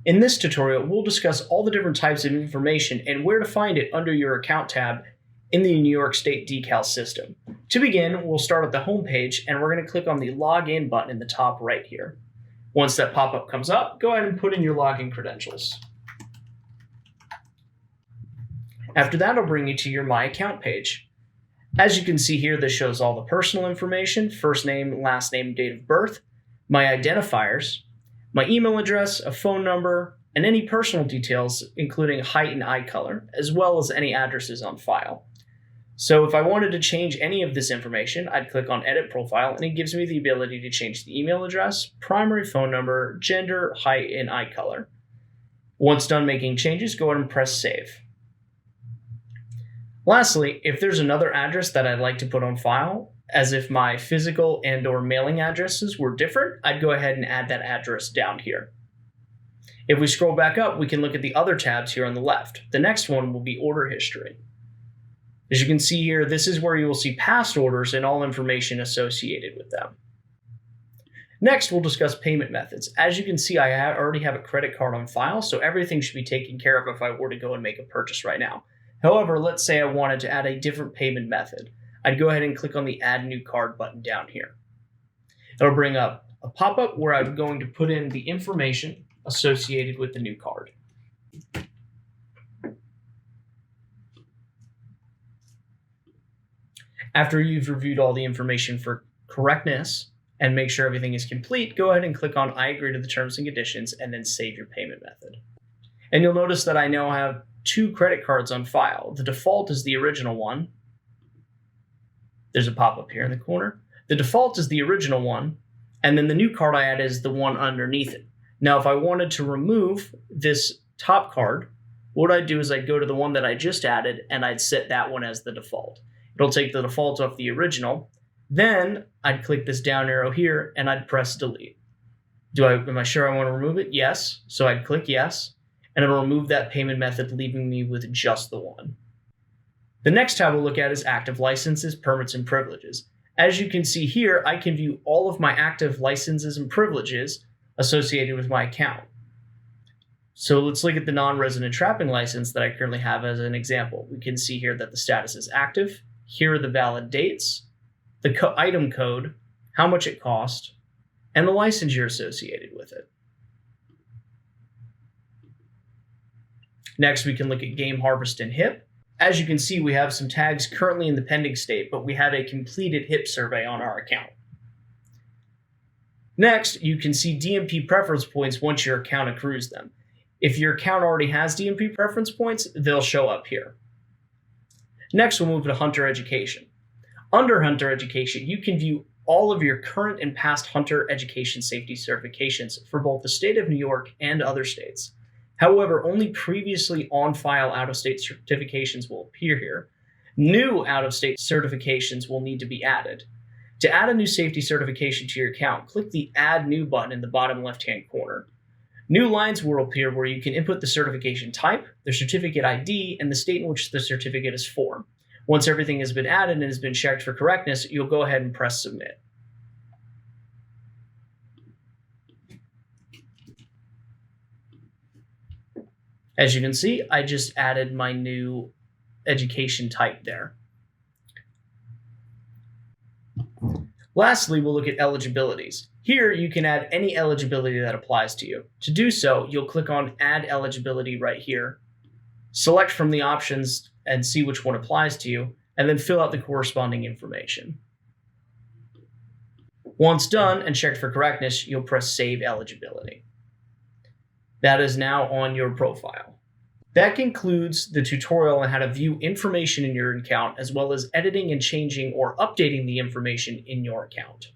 In this tutorial, we'll discuss all the different types of information and where to find it under your Account tab in the New York State DECALS system. To begin, we'll start at the home page and we're going to click on the Login button in the top right here. Once that pop-up comes up, go ahead and put in your login credentials. After that, it'll bring you to your My Account page. As you can see here, this shows all the personal information, first name, last name, date of birth, my identifiers, my email address, a phone number, and any personal details, including height and eye color, as well as any addresses on file. So if I wanted to change any of this information, I'd click on Edit Profile, and it gives me the ability to change the email address, primary phone number, gender, height, and eye color. Once done making changes, go ahead and press Save. Lastly, if there's another address that I'd like to put on file, as if my physical and/or mailing addresses were different, I'd go ahead and add that address down here. If we scroll back up, we can look at the other tabs here on the left. The next one will be Order History. As you can see here, this is where you will see past orders and all information associated with them. Next, we'll discuss payment methods. As you can see, I already have a credit card on file, so everything should be taken care of if I were to go and make a purchase right now. However, let's say I wanted to add a different payment method. I'd go ahead and click on the Add New Card button down here. It'll bring up a pop-up where I'm going to put in the information associated with the new card. After you've reviewed all the information for correctness and make sure everything is complete, go ahead and click on I agree to the terms and conditions and then save your payment method. And you'll notice that I now have 2 credit cards on file. The default is the original one. There's a pop-up here in the corner. The default is the original one, and then the new card I add is the one underneath it. Now, if I wanted to remove this top card, what I'd do is I'd go to the one that I just added and I'd set that one as the default. It'll take the default off the original. Then I'd click this down arrow here and I'd press delete. Am I sure I want to remove it? Yes. So I'd click yes, and it'll remove that payment method, leaving me with just the one. The next tab we'll look at is active licenses, permits, and privileges. As you can see here, I can view all of my active licenses and privileges associated with my account. So let's look at the non-resident trapping license that I currently have as an example. We can see here that the status is active. Here are the valid dates, the item code, how much it cost, and the licensure associated with it. Next, we can look at Game Harvest and HIP. As you can see, we have some tags currently in the pending state, but we have a completed HIP survey on our account. Next, you can see DMP preference points once your account accrues them. If your account already has DMP preference points, they'll show up here. Next, we'll move to Hunter Education. Under Hunter Education, you can view all of your current and past Hunter Education safety certifications for both the state of New York and other states. However, only previously on-file out-of-state certifications will appear here. New out-of-state certifications will need to be added. To add a new safety certification to your account, click the Add New button in the bottom left-hand corner. New lines will appear where you can input the certification type, the certificate ID, and the state in which the certificate is for. Once everything has been added and has been checked for correctness, you'll go ahead and press Submit. As you can see, I just added my new education type there. Lastly, we'll look at eligibilities. Here, you can add any eligibility that applies to you. To do so, you'll click on Add Eligibility right here, select from the options and see which one applies to you, and then fill out the corresponding information. Once done and checked for correctness, you'll press Save Eligibility. That is now on your profile. That concludes the tutorial on how to view information in your account, as well as editing and changing or updating the information in your account.